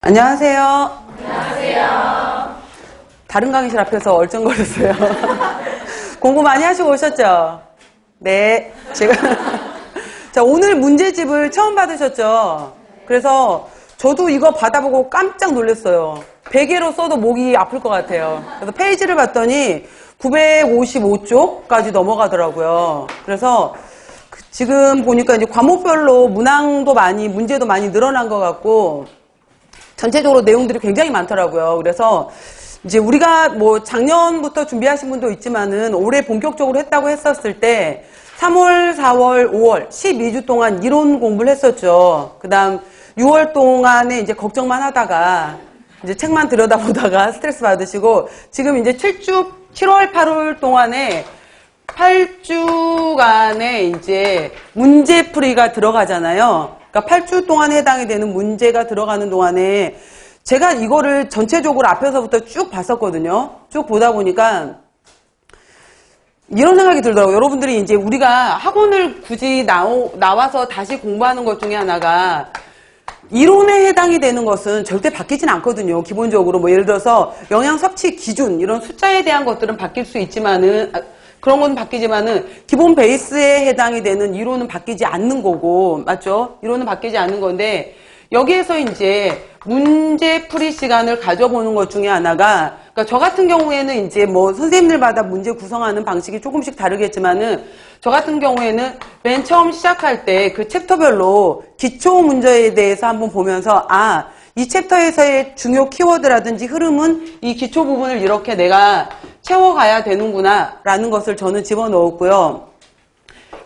안녕하세요. 안녕하세요. 다른 강의실 앞에서 얼쩡거렸어요. 공부 많이 하시고 오셨죠? 네. 제가 자, 오늘 문제집을 처음 받으셨죠? 그래서 저도 이거 받아보고 깜짝 놀랐어요. 베개로 써도 목이 아플 것 같아요. 그래서 페이지를 봤더니 955쪽까지 넘어가더라고요. 그래서 지금 보니까 이제 과목별로 문항도 많이, 문제도 많이 늘어난 것 같고, 전체적으로 내용들이 굉장히 많더라고요. 그래서 이제 우리가 뭐 작년부터 준비하신 분도 있지만은 올해 본격적으로 했다고 했었을 때 3월, 4월, 5월 12주 동안 이론 공부를 했었죠. 그 다음 6월 동안에 이제 걱정만 하다가 이제 책만 들여다보다가 스트레스 받으시고 지금 이제 7월, 8월 동안에 8주간에 이제 문제풀이가 들어가잖아요. 그러니까 8주 동안 해당이 되는 문제가 들어가는 동안에 제가 이거를 전체적으로 앞에서부터 쭉 봤었거든요. 쭉 보다 보니까 이런 생각이 들더라고요. 여러분들이 이제 우리가 학원을 굳이 나와서 다시 공부하는 것 중에 하나가 이론에 해당이 되는 것은 절대 바뀌진 않거든요. 기본적으로 뭐 예를 들어서 영양 섭취 기준 이런 숫자에 대한 것들은 바뀔 수 있지만은 그런 건 바뀌지만은 기본 베이스에 해당이 되는 이론은 바뀌지 않는 거고, 맞죠? 이론은 바뀌지 않는 건데 여기에서 이제 문제풀이 시간을 가져보는 것 중에 하나가, 그러니까 저 같은 경우에는 이제 뭐 선생님들마다 문제 구성하는 방식이 조금씩 다르겠지만은 저 같은 경우에는 맨 처음 시작할 때 그 챕터별로 기초 문제에 대해서 한번 보면서 이 챕터에서의 중요 키워드라든지 흐름은 이 기초 부분을 이렇게 내가 채워가야 되는구나 라는 것을 저는 집어넣었고요.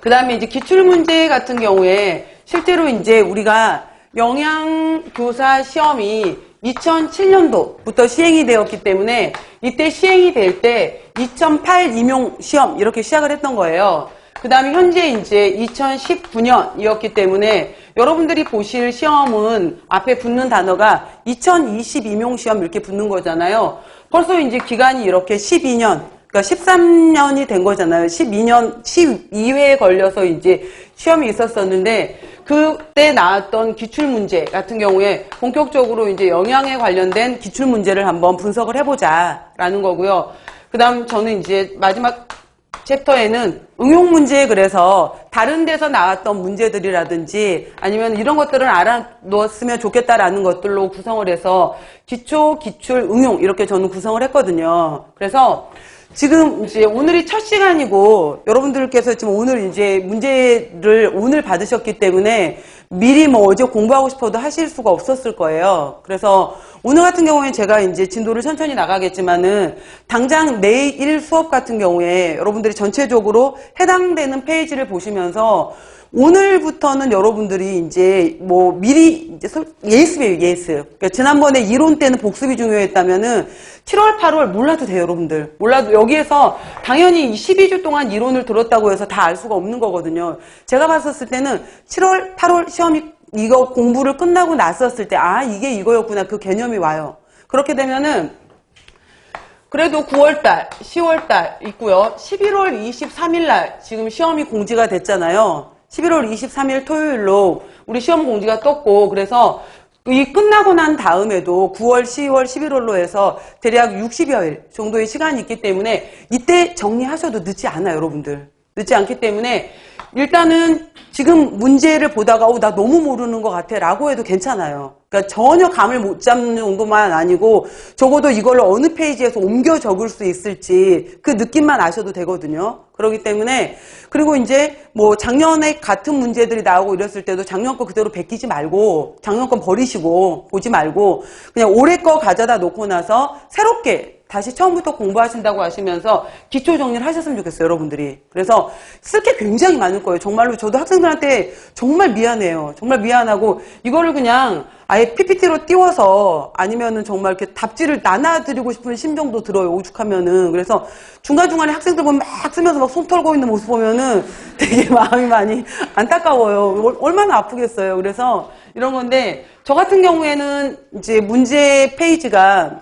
그 다음에 이제 기출문제 같은 경우에 실제로 이제 우리가 영양교사 시험이 2007년도부터 시행이 되었기 때문에 이때 시행이 될 때 2008 임용 시험 이렇게 시작을 했던 거예요. 그 다음에 현재 이제 2019년이었기 때문에 여러분들이 보실 시험은 앞에 붙는 단어가 2020 임용 시험 이렇게 붙는 거잖아요. 벌써 이제 기간이 이렇게 12년, 그러니까 13년이 된 거잖아요. 12회에 걸려서 이제 시험이 있었었는데 그때 나왔던 기출문제 같은 경우에 본격적으로 이제 영양에 관련된 기출문제를 한번 분석을 해보자라는 거고요. 그 다음 저는 이제 마지막 챕터에는 응용문제 그래서 다른 데서 나왔던 문제들이라든지 아니면 이런 것들을 알아놓았으면 좋겠다라는 것들로 구성을 해서 기초, 기출, 응용 이렇게 저는 구성을 했거든요. 그래서 지금 이제 오늘이 첫 시간이고 여러분들께서 지금 오늘 이제 문제를 오늘 받으셨기 때문에 미리 뭐 어제 공부하고 싶어도 하실 수가 없었을 거예요. 그래서 오늘 같은 경우에 제가 이제 진도를 천천히 나가겠지만은 당장 매일 수업 같은 경우에 여러분들이 전체적으로 해당되는 페이지를 보시면서 오늘부터는 여러분들이 이제 뭐 미리 이제 예습이에요, 예습. 그러니까 지난번에 이론 때는 복습이 중요했다면은 7월, 8월 몰라도 돼요, 여러분들. 몰라도 여기에서 당연히 12주 동안 이론을 들었다고 해서 다 알 수가 없는 거거든요. 제가 봤었을 때는 7월, 8월 시험이 이거 공부를 끝나고 났었을 때 이게 이거였구나 그 개념이 와요. 그렇게 되면은 그래도 9월달, 10월달 있고요. 11월 23일 날 지금 시험이 공지가 됐잖아요. 11월 23일 토요일로 우리 시험 공지가 떴고 그래서 이 끝나고 난 다음에도 9월, 10월, 11월로 해서 대략 60여일 정도의 시간이 있기 때문에 이때 정리하셔도 늦지 않아요, 여러분들. 늦지 않기 때문에 일단은 지금 문제를 보다가 나 너무 모르는 것 같아 라고 해도 괜찮아요. 그러니까 전혀 감을 못 잡는 정도만 아니고 적어도 이걸 어느 페이지에서 옮겨 적을 수 있을지 그 느낌만 아셔도 되거든요. 그렇기 때문에 그리고 이제 뭐 작년에 같은 문제들이 나오고 이랬을 때도 작년 거 그대로 베끼지 말고 작년 거 버리시고 보지 말고 그냥 올해 거 가져다 놓고 나서 새롭게 다시 처음부터 공부하신다고 하시면서 기초 정리를 하셨으면 좋겠어요, 여러분들이. 그래서 쓸 게 굉장히 많을 거예요. 정말로 저도 학생들한테 정말 미안해요. 정말 미안하고 이거를 그냥 아예 PPT로 띄워서 아니면은 정말 이렇게 답지를 나눠드리고 싶은 심정도 들어요, 오죽하면은. 그래서 중간중간에 학생들 보면 막 쓰면서 막 손 털고 있는 모습 보면은 되게 마음이 많이 안타까워요. 얼마나 아프겠어요. 그래서 이런 건데 저 같은 경우에는 이제 문제 페이지가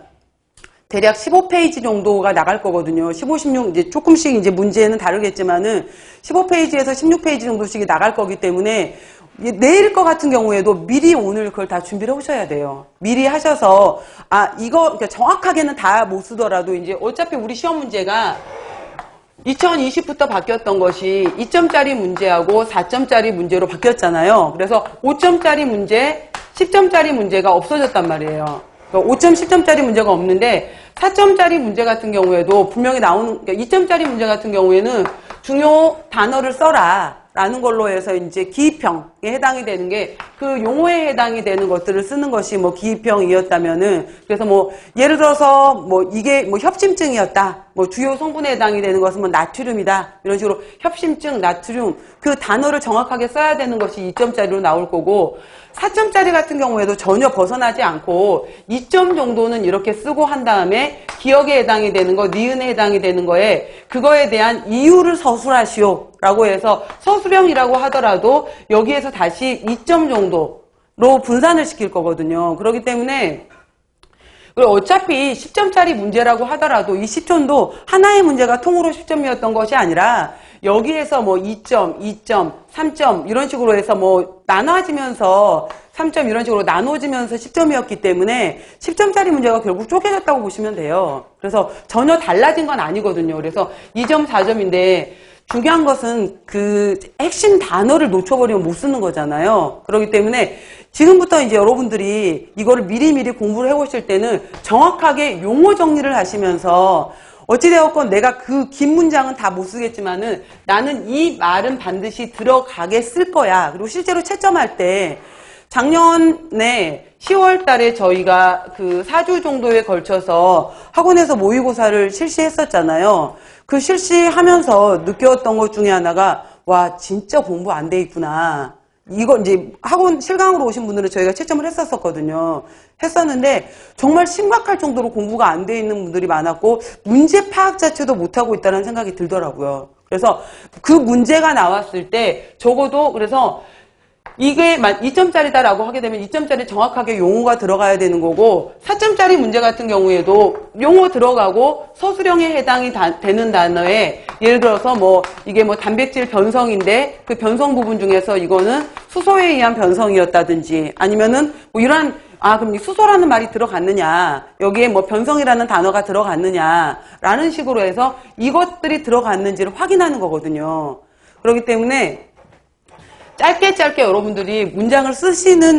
대략 15페이지 정도가 나갈 거거든요. 15, 16, 이제 조금씩 이제 문제는 다르겠지만은 15페이지에서 16페이지 정도씩이 나갈 거기 때문에 내일 거 같은 경우에도 미리 오늘 그걸 다 준비를 하셔야 돼요. 미리 하셔서, 이거, 그러니까 정확하게는 다 못 쓰더라도 이제 어차피 우리 시험 문제가 2020부터 바뀌었던 것이 2점짜리 문제하고 4점짜리 문제로 바뀌었잖아요. 그래서 5점짜리 문제, 10점짜리 문제가 없어졌단 말이에요. 5점, 10점짜리 문제가 없는데 4점짜리 문제 같은 경우에도 분명히 나오는, 그러니까 2점짜리 문제 같은 경우에는 중요 단어를 써라 라는 걸로 해서 이제 기입형에 해당이 되는 게 그 용어에 해당이 되는 것들을 쓰는 것이 뭐 기입형이었다면은, 그래서 뭐 예를 들어서 뭐 이게 뭐 협심증이었다, 뭐 주요 성분에 해당이 되는 것은 뭐 나트륨이다, 이런 식으로 협심증, 나트륨 그 단어를 정확하게 써야 되는 것이 2점짜리로 나올 거고, 4점짜리 같은 경우에도 전혀 벗어나지 않고 2점 정도는 이렇게 쓰고 한 다음에 기억에 해당이 되는 거, 니은에 해당이 되는 거에 그거에 대한 이유를 서술하시오 라고 해서 서술형이라고 하더라도 여기에서 다시 2점 정도로 분산을 시킬 거거든요. 그렇기 때문에 어차피 10점짜리 문제라고 하더라도 이 10점도 하나의 문제가 통으로 10점이었던 것이 아니라 여기에서 뭐 2점, 2점, 3점 이런 식으로 해서 뭐 나눠지면서 3점 이런 식으로 나눠지면서 10점이었기 때문에 10점짜리 문제가 결국 쪼개졌다고 보시면 돼요. 그래서 전혀 달라진 건 아니거든요. 그래서 2점, 4점인데 중요한 것은 그 핵심 단어를 놓쳐버리면 못 쓰는 거잖아요. 그렇기 때문에 지금부터 이제 여러분들이 이거를 미리미리 공부를 해오실 때는 정확하게 용어 정리를 하시면서 어찌되었건 내가 그 긴 문장은 다 못 쓰겠지만은 나는 이 말은 반드시 들어가게 쓸 거야. 그리고 실제로 채점할 때 작년에 10월 달에 저희가 그 4주 정도에 걸쳐서 학원에서 모의고사를 실시했었잖아요. 그 실시하면서 느꼈던 것 중에 하나가, 와, 진짜 공부 안 돼 있구나. 이거 이제 학원 실강으로 오신 분들은 저희가 채점을 했었거든요. 했었는데 정말 심각할 정도로 공부가 안 돼 있는 분들이 많았고 문제 파악 자체도 못하고 있다는 생각이 들더라고요. 그래서 그 문제가 나왔을 때 적어도 그래서 이게 2점짜리다라고 하게 되면 2점짜리 정확하게 용어가 들어가야 되는 거고 4점짜리 문제 같은 경우에도 용어 들어가고 서술형에 해당이 되는 단어에 예를 들어서 뭐 이게 뭐 단백질 변성인데 그 변성 부분 중에서 이거는 수소에 의한 변성이었다든지 아니면은 뭐 이러한 그럼 이 수소라는 말이 들어갔느냐 여기에 뭐 변성이라는 단어가 들어갔느냐라는 식으로 해서 이것들이 들어갔는지를 확인하는 거거든요. 그렇기 때문에 짧게 여러분들이 문장을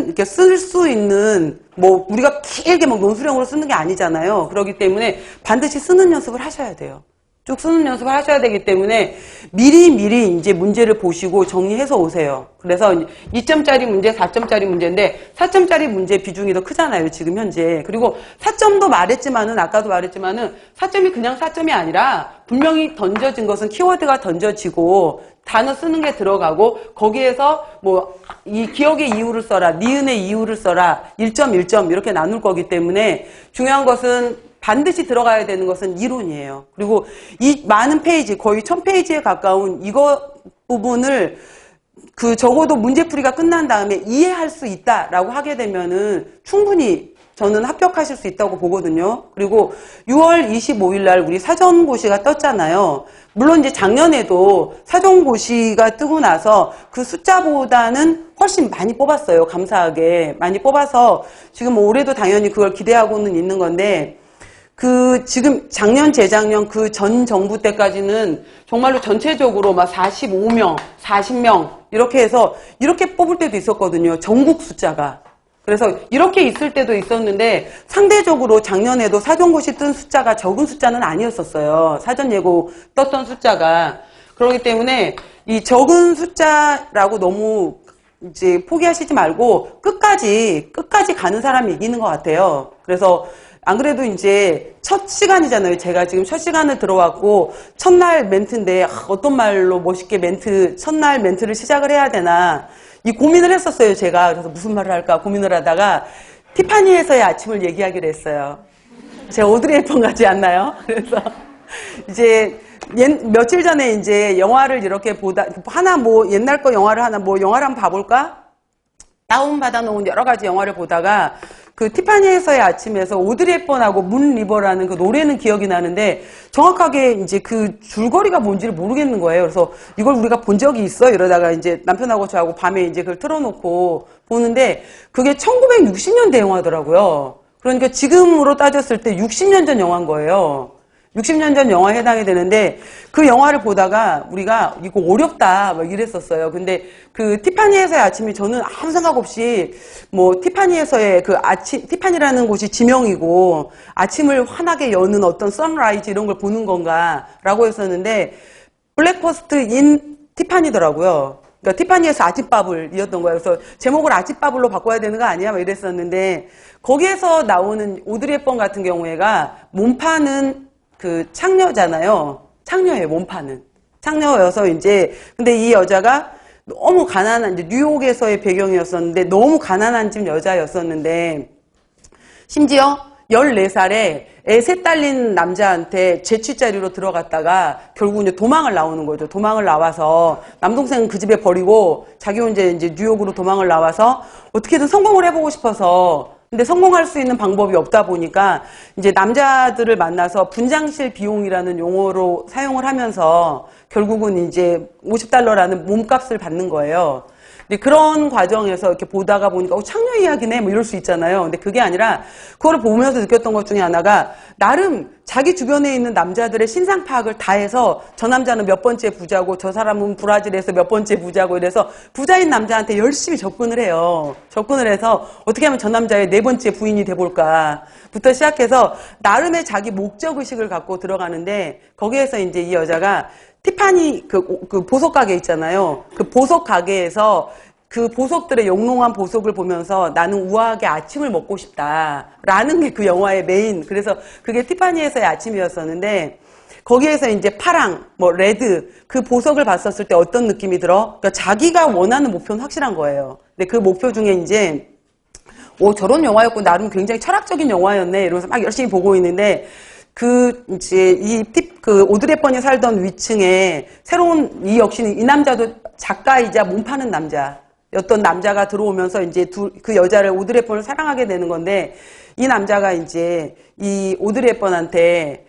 이렇게 쓸 수 있는, 뭐, 우리가 길게 막 논술형으로 쓰는 게 아니잖아요. 그렇기 때문에 반드시 쓰는 연습을 하셔야 돼요. 쭉 쓰는 연습을 하셔야 되기 때문에 미리 이제 문제를 보시고 정리해서 오세요. 그래서 2점짜리 문제, 4점짜리 문제인데 4점짜리 문제 비중이 더 크잖아요, 지금 현재. 그리고 4점도 말했지만은, 아까도 말했지만은 4점이 그냥 4점이 아니라 분명히 던져진 것은 키워드가 던져지고 단어 쓰는 게 들어가고 거기에서 뭐 이 기억의 이유를 써라, 니은의 이유를 써라, 1점, 1점 이렇게 나눌 거기 때문에 중요한 것은 반드시 들어가야 되는 것은 이론이에요. 그리고 이 많은 페이지, 거의 1000페이지에 가까운 이거 부분을 그 적어도 문제풀이가 끝난 다음에 이해할 수 있다라고 하게 되면은 충분히 저는 합격하실 수 있다고 보거든요. 그리고 6월 25일 날 우리 사전고시가 떴잖아요. 물론 이제 작년에도 사전고시가 뜨고 나서 그 숫자보다는 훨씬 많이 뽑았어요. 감사하게. 많이 뽑아서 지금 뭐 올해도 당연히 그걸 기대하고는 있는 건데 그 지금 작년 재작년 그 전 정부 때까지는 정말로 전체적으로 막 45명, 40명 이렇게 해서 이렇게 뽑을 때도 있었거든요. 전국 숫자가. 그래서 이렇게 있을 때도 있었는데 상대적으로 작년에도 사전고시 뜬 숫자가 적은 숫자는 아니었었어요. 사전 예고 떴던 숫자가. 그렇기 때문에 이 적은 숫자라고 너무 이제 포기하시지 말고 끝까지 가는 사람이 이기는 것 같아요. 그래서 안 그래도 이제 첫 시간이잖아요. 제가 지금 첫 시간을 들어왔고 첫날 멘트인데 어떤 말로 멋있게 첫날 멘트를 시작을 해야 되나 이 고민을 했었어요. 제가. 그래서 무슨 말을 할까 고민을 하다가 티파니에서의 아침을 얘기하기로 했어요. 제가 오드리 헵번 같지 않나요? 그래서 이제 며칠 전에 이제 영화를 이렇게 하나 뭐 옛날 거 영화를 한번 봐볼까? 다운받아 놓은 여러 가지 영화를 보다가 그 티파니에서의 아침에서 오드리 헵번하고 문 리버라는 그 노래는 기억이 나는데 정확하게 이제 그 줄거리가 뭔지를 모르겠는 거예요. 그래서 이걸 우리가 본 적이 있어? 이러다가 이제 남편하고 저하고 밤에 이제 그걸 틀어놓고 보는데 그게 1960년대 영화더라고요. 그러니까 지금으로 따졌을 때 60년 전 영화인 거예요. 60년 전 영화에 해당이 되는데 그 영화를 보다가 우리가 이거 어렵다 막 이랬었어요. 근데 그 티파니에서의 아침이 저는 아무 생각 없이 뭐 티파니에서의 그 아침, 티파니라는 곳이 지명이고 아침을 환하게 여는 어떤 선라이즈 이런 걸 보는 건가라고 했었는데 블랙퍼스트 인 티파니더라고요. 그러니까 티파니에서 아침밥을 이었던 거예요. 그래서 제목을 아침밥으로 바꿔야 되는 거 아니야? 막 이랬었는데 거기에서 나오는 오드리 헵번 같은 경우에가 몸 파는 그 창녀잖아요. 창녀예요, 몸 파는. 창녀여서 이제, 근데 이 여자가 너무 가난한, 이제 뉴욕에서의 배경이었었는데, 너무 가난한 집 여자였었는데, 심지어 14살에 애 셋 딸린 남자한테 재취자리로 들어갔다가 결국 이제 도망을 나오는 거죠. 도망을 나와서 남동생은 그 집에 버리고 자기 혼자 이제 뉴욕으로 도망을 나와서 어떻게든 성공을 해보고 싶어서 근데 성공할 수 있는 방법이 없다 보니까 이제 남자들을 만나서 분장실 비용이라는 용어로 사용을 하면서 결국은 이제 $50라는 몸값을 받는 거예요. 근데 그런 과정에서 이렇게 보다가 보니까 창녀 이야기네 뭐 이럴 수 있잖아요. 근데 그게 아니라 그거를 보면서 느꼈던 것 중에 하나가 나름 자기 주변에 있는 남자들의 신상 파악을 다 해서 저 남자는 몇 번째 부자고 저 사람은 브라질에서 몇 번째 부자고 이래서 부자인 남자한테 열심히 접근을 해요. 접근을 해서 어떻게 하면 저 남자의 네 번째 부인이 돼볼까 부터 시작해서 나름의 자기 목적의식을 갖고 들어가는데 거기에서 이제 이 여자가 티파니 그 보석 가게 있잖아요. 그 보석 가게에서 그 보석들의 영롱한 보석을 보면서 나는 우아하게 아침을 먹고 싶다라는 게 그 영화의 메인. 그래서 그게 티파니에서의 아침이었었는데 거기에서 이제 파랑, 뭐 레드 그 보석을 봤었을 때 어떤 느낌이 들어? 그러니까 자기가 원하는 목표는 확실한 거예요. 근데 그 목표 중에 이제 저런 영화였고 나름 굉장히 철학적인 영화였네 이러면서 막 열심히 보고 있는데. 이제, 그 오드리 헵번이 살던 위층에 새로운, 이 역시는 이 남자도 작가이자 몸 파는 남자였던 남자가 들어오면서 이제 그 여자를 오드리 헵번을 사랑하게 되는 건데, 이 남자가 이제 이 오드리 헵번한테,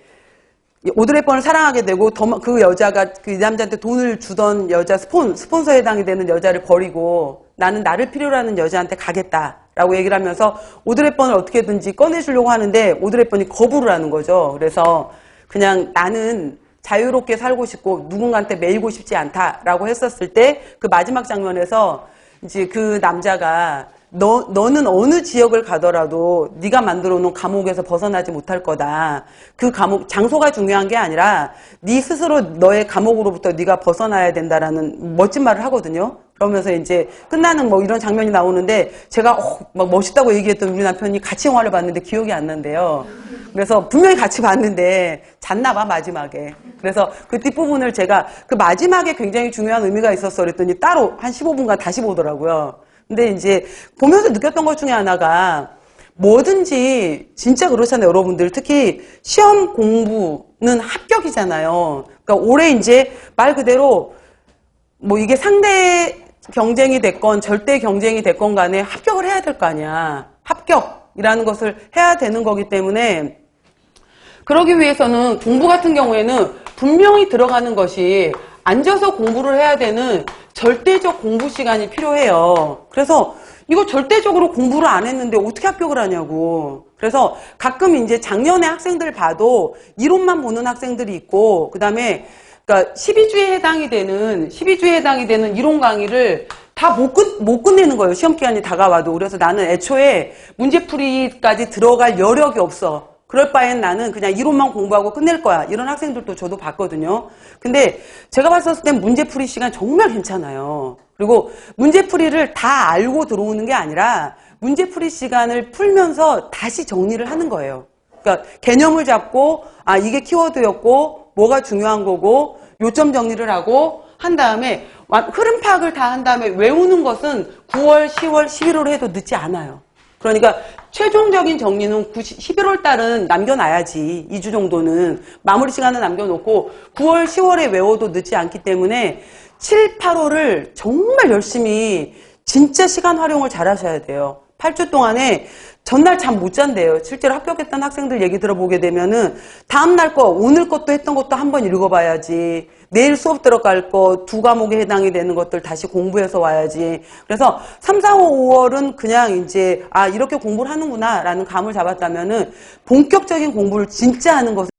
오드리 헵번을 사랑하게 되고, 그 여자가 그 남자한테 돈을 주던 여자, 스폰서에 해당이 되는 여자를 버리고, 나는 나를 필요로 하는 여자한테 가겠다. 라고 얘기를 하면서 오드리 헵번을 어떻게든지 꺼내주려고 하는데 오드리 헵번이 거부를 하는 거죠. 그래서 그냥 나는 자유롭게 살고 싶고 누군가한테 매이고 싶지 않다라고 했었을 때 그 마지막 장면에서 이제 그 남자가 너는 어느 지역을 가더라도 네가 만들어 놓은 감옥에서 벗어나지 못할 거다. 그 감옥 장소가 중요한 게 아니라 네 스스로 너의 감옥으로부터 네가 벗어나야 된다라는 멋진 말을 하거든요. 그러면서 이제 끝나는 뭐 이런 장면이 나오는데 제가 막 멋있다고 얘기했던 우리 남편이 같이 영화를 봤는데 기억이 안 난대요. 그래서 분명히 같이 봤는데 잤나 봐 마지막에. 그래서 그 뒷부분을 제가 그 마지막에 굉장히 중요한 의미가 있었어 그랬더니 따로 한 15분간 다시 보더라고요. 근데 이제 보면서 느꼈던 것 중에 하나가 뭐든지 진짜 그렇잖아요, 여러분들. 특히 시험 공부는 합격이잖아요. 그러니까 올해 이제 말 그대로 뭐 이게 상대 경쟁이 됐건 절대 경쟁이 됐건 간에 합격을 해야 될 거 아니야. 합격이라는 것을 해야 되는 거기 때문에 그러기 위해서는 공부 같은 경우에는 분명히 들어가는 것이 앉아서 공부를 해야 되는 절대적 공부 시간이 필요해요. 그래서 이거 절대적으로 공부를 안 했는데 어떻게 합격을 하냐고. 그래서 가끔 이제 작년에 학생들 봐도 이론만 보는 학생들이 있고 그다음에 그러니까 12주에 해당이 되는 이론 강의를 다 못 끝내는 거예요. 시험 기간이 다가와도. 그래서 나는 애초에 문제풀이까지 들어갈 여력이 없어. 그럴 바엔 나는 그냥 이론만 공부하고 끝낼 거야. 이런 학생들도 저도 봤거든요. 근데 제가 봤었을 땐 문제풀이 시간 정말 괜찮아요. 그리고 문제풀이를 다 알고 들어오는 게 아니라 문제풀이 시간을 풀면서 다시 정리를 하는 거예요. 그러니까 개념을 잡고 이게 키워드였고 뭐가 중요한 거고 요점 정리를 하고 한 다음에 흐름 파악을 다 한 다음에 외우는 것은 9월, 10월, 11월 해도 늦지 않아요. 그러니까 최종적인 정리는 11월 달은 남겨놔야지. 2주 정도는 마무리 시간을 남겨놓고 9월, 10월에 외워도 늦지 않기 때문에 7, 8월을 정말 열심히 진짜 시간 활용을 잘 하셔야 돼요. 8주 동안에 전날 잠 못 잔대요. 실제로 합격했던 학생들 얘기 들어보게 되면은 다음날 거, 오늘 것도 했던 것도 한번 읽어봐야지. 내일 수업 들어갈 거 2과목에 해당이 되는 것들 다시 공부해서 와야지. 그래서 3, 4, 5, 5월은 그냥 이제 이렇게 공부를 하는구나 라는 감을 잡았다면은 본격적인 공부를 진짜 하는 것을